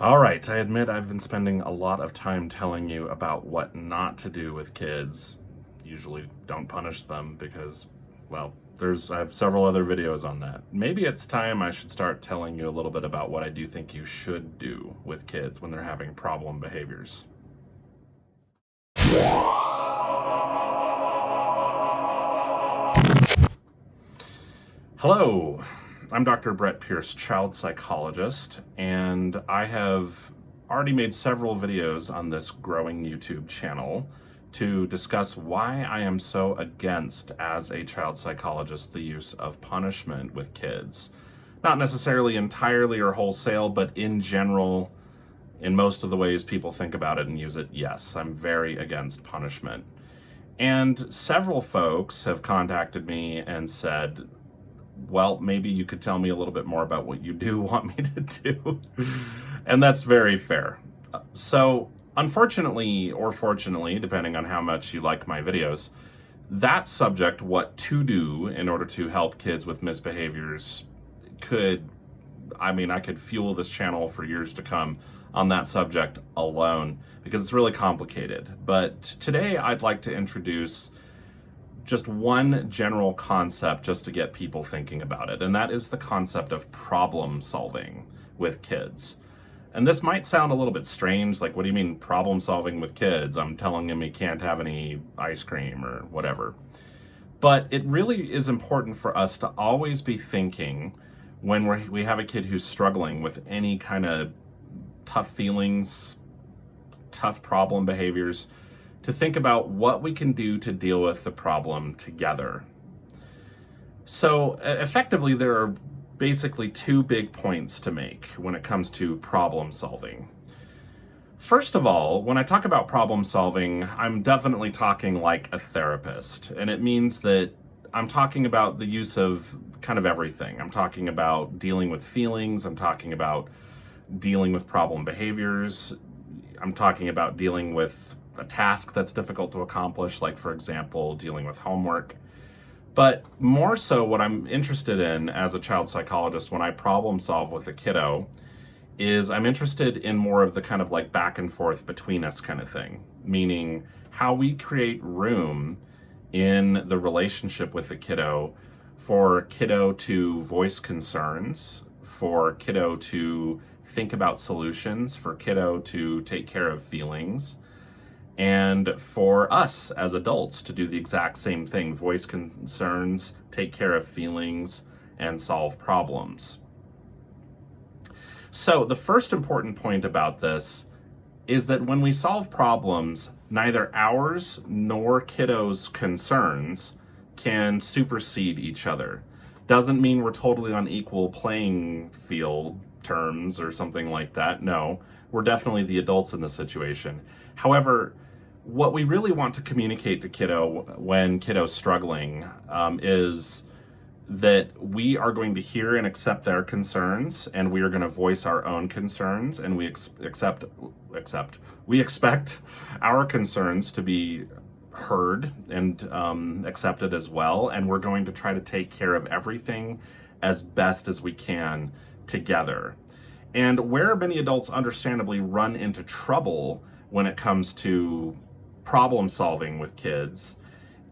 All right, I admit I've been spending a lot of time telling you about what not to do with kids. Usually don't punish them because, well, I have several other videos on that. Maybe it's time I should start telling you a little bit about what I do think you should do with kids when they're having problem behaviors. Hello, I'm Dr. Brett Pearce, child psychologist, and I have already made several videos on this growing YouTube channel to discuss why I am so against, as a child psychologist, the use of punishment with kids. Not necessarily entirely or wholesale, but in general, in most of the ways people think about it and use it, yes, I'm very against punishment. And several folks have contacted me and said, well, maybe you could tell me a little bit more about what you do want me to do. And that's very fair. So, unfortunately, or fortunately, depending on how much you like my videos, that subject, what to do in order to help kids with misbehaviors, I could fuel this channel for years to come on that subject alone, because it's really complicated. But today I'd like to introduce just one general concept just to get people thinking about it, and that is the concept of problem solving with kids. And this might sound a little bit strange, like, what do you mean problem solving with kids? I'm telling him he can't have any ice cream or whatever. But it really is important for us to always be thinking when we have a kid who's struggling with any kind of tough feelings, tough problem behaviors, to think about what we can do to deal with the problem together. So effectively, there are basically two big points to make when it comes to problem solving. First of all, when I talk about problem solving, I'm definitely talking like a therapist, and it means that I'm talking about the use of kind of everything. I'm talking about dealing with feelings, I'm talking about dealing with problem behaviors, I'm talking about dealing with a task that's difficult to accomplish, like, for example, dealing with homework. But more so, what I'm interested in as a child psychologist when I problem solve with a kiddo is I'm interested in more of the kind of like back and forth between us kind of thing, meaning how we create room in the relationship with the kiddo for kiddo to voice concerns, for kiddo to think about solutions, for kiddo to take care of feelings, and for us as adults to do the exact same thing, voice concerns, take care of feelings, and solve problems. So the first important point about this is that when we solve problems, neither ours nor kiddos' concerns can supersede each other. Doesn't mean we're totally on equal playing field terms or something like that. No, we're definitely the adults in this situation. However, what we really want to communicate to kiddo when kiddo's struggling is that we are going to hear and accept their concerns, and we are going to voice our own concerns, and we expect our concerns to be heard and accepted as well, and we're going to try to take care of everything as best as we can together. And where many adults understandably run into trouble when it comes to problem solving with kids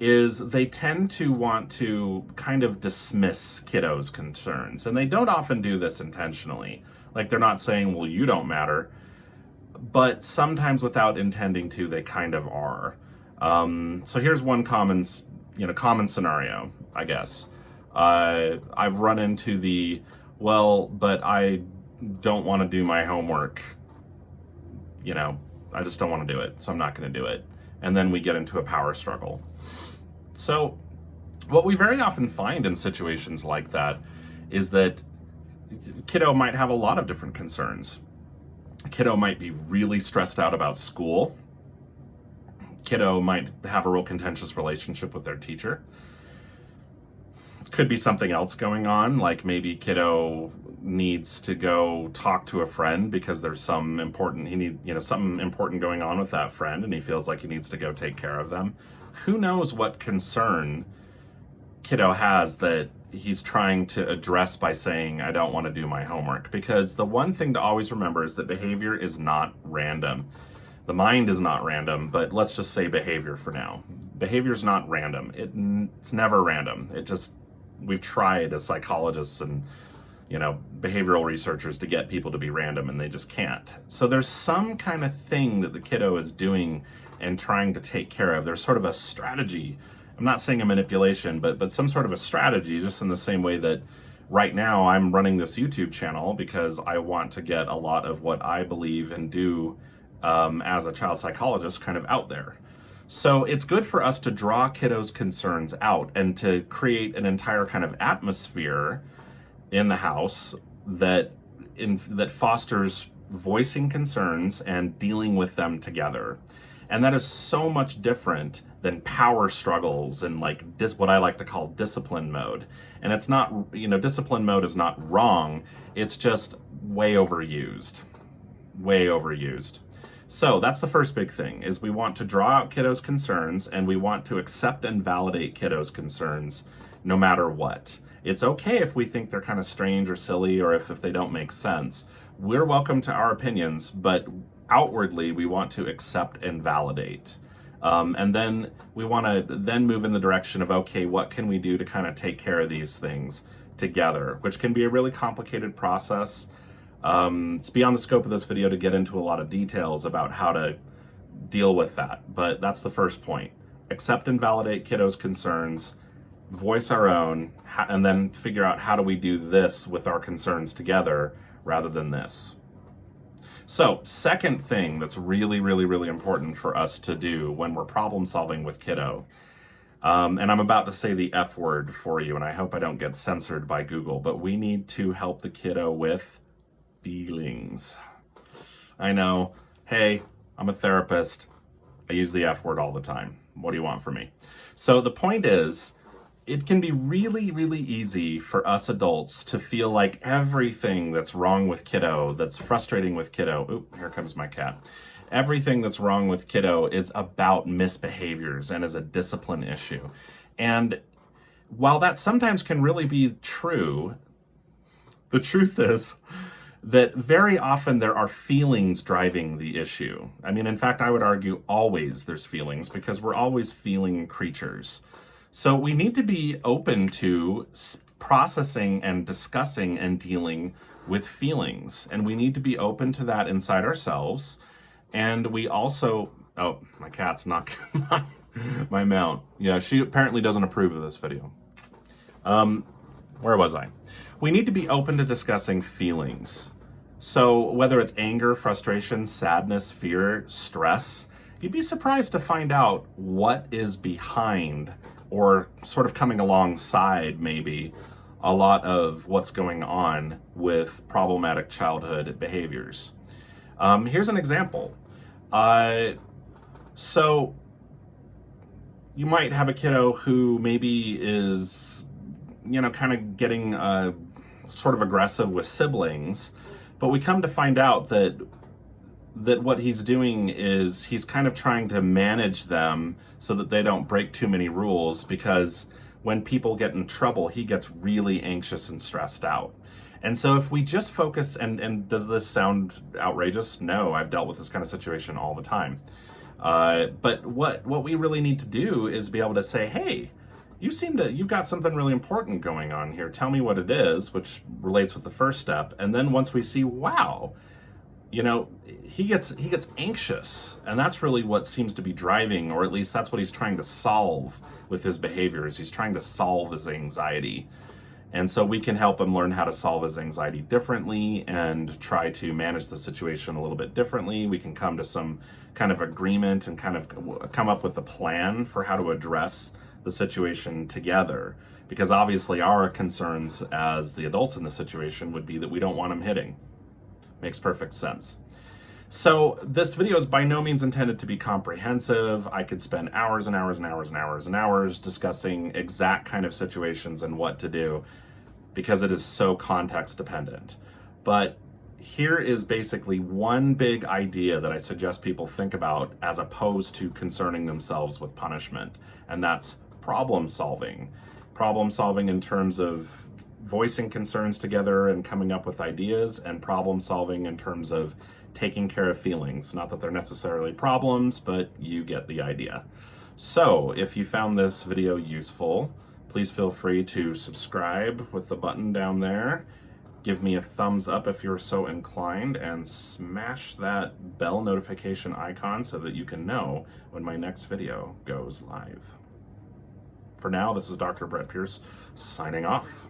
is they tend to want to kind of dismiss kiddos' concerns. And they don't often do this intentionally. Like, they're not saying, well, you don't matter. But sometimes without intending to, they kind of are. So here's one common scenario, I guess. I've run into well, but I don't want to do my homework. I just don't want to do it, so I'm not going to do it. And then we get into a power struggle. So what we very often find in situations like that is that kiddo might have a lot of different concerns. Kiddo might be really stressed out about school. Kiddo might have a real contentious relationship with their teacher. Could be something else going on, like maybe kiddo needs to go talk to a friend because there's something important going on with that friend, and he feels like he needs to go take care of them. Who knows what concern kiddo has that he's trying to address by saying, I don't want to do my homework. Because the one thing to always remember is that behavior is not random. The mind is not random, but let's just say behavior for now. Behavior is not random. It's never random. We've tried as psychologists and behavioral researchers to get people to be random, and they just can't. So there's some kind of thing that the kiddo is doing and trying to take care of. There's sort of a strategy. I'm not saying a manipulation, but some sort of a strategy, just in the same way that right now I'm running this YouTube channel because I want to get a lot of what I believe and do as a child psychologist kind of out there. So it's good for us to draw kiddos' concerns out and to create an entire kind of atmosphere in the house that fosters voicing concerns and dealing with them together. And that is so much different than power struggles and what I like to call discipline mode. And it's not, discipline mode is not wrong. It's just way overused. Way overused. So that's the first big thing, is we want to draw out kiddos' concerns, and we want to accept and validate kiddos' concerns no matter what. It's okay if we think they're kind of strange or silly, or if they don't make sense. We're welcome to our opinions, but outwardly we want to accept and validate. And then we want to then move in the direction of, okay, what can we do to kind of take care of these things together, which can be a really complicated process. It's beyond the scope of this video to get into a lot of details about how to deal with that, but that's the first point. Accept and validate kiddos' concerns, voice our own, and then figure out how do we do this with our concerns together rather than this. So, second thing that's really, really, really important for us to do when we're problem solving with kiddo, and I'm about to say the F word for you, and I hope I don't get censored by Google, but we need to help the kiddo with feelings. I know, hey, I'm a therapist. I use the F word all the time. What do you want from me? So the point is, it can be really, really easy for us adults to feel like everything that's wrong with kiddo, that's frustrating with kiddo, oop, here comes my cat. Everything that's wrong with kiddo is about misbehaviors and is a discipline issue. And while that sometimes can really be true, the truth is that very often there are feelings driving the issue. I mean, in fact, I would argue always there's feelings, because we're always feeling creatures. So we need to be open to processing and discussing and dealing with feelings. And we need to be open to that inside ourselves. And we also, oh, my cat's knocking my mount. Yeah, she apparently doesn't approve of this video. Where was I? We need to be open to discussing feelings. So whether it's anger, frustration, sadness, fear, stress, you'd be surprised to find out what is behind, or sort of coming alongside maybe, a lot of what's going on with problematic childhood behaviors. Here's an example. So you might have a kiddo who maybe is, kind of getting sort of aggressive with siblings, but we come to find out that what he's doing is he's kind of trying to manage them so that they don't break too many rules, because when people get in trouble, he gets really anxious and stressed out. And so if we just focus, and does this sound outrageous? No, I've dealt with this kind of situation all the time. But what we really need to do is be able to say, hey, you've got something really important going on here. Tell me what it is, which relates with the first step. And then once we see, wow, he gets anxious, and that's really what seems to be driving, or at least that's what he's trying to solve with his behaviors. He's trying to solve his anxiety. And so we can help him learn how to solve his anxiety differently and try to manage the situation a little bit differently. We can come to some kind of agreement and kind of come up with a plan for how to address the situation together. Because obviously our concerns as the adults in the situation would be that we don't want him hitting. Makes perfect sense. So this video is by no means intended to be comprehensive. I could spend hours and hours and hours and hours and hours discussing exact kind of situations and what to do, because it is so context dependent. But here is basically one big idea that I suggest people think about as opposed to concerning themselves with punishment, and that's problem solving. problem solving in terms of voicing concerns together and coming up with ideas, and problem solving in terms of taking care of feelings. Not that they're necessarily problems, but you get the idea. So if you found this video useful, please feel free to subscribe with the button down there. Give me a thumbs up if you're so inclined, and smash that bell notification icon so that you can know when my next video goes live. For now, this is Dr. Brett Pearce signing off.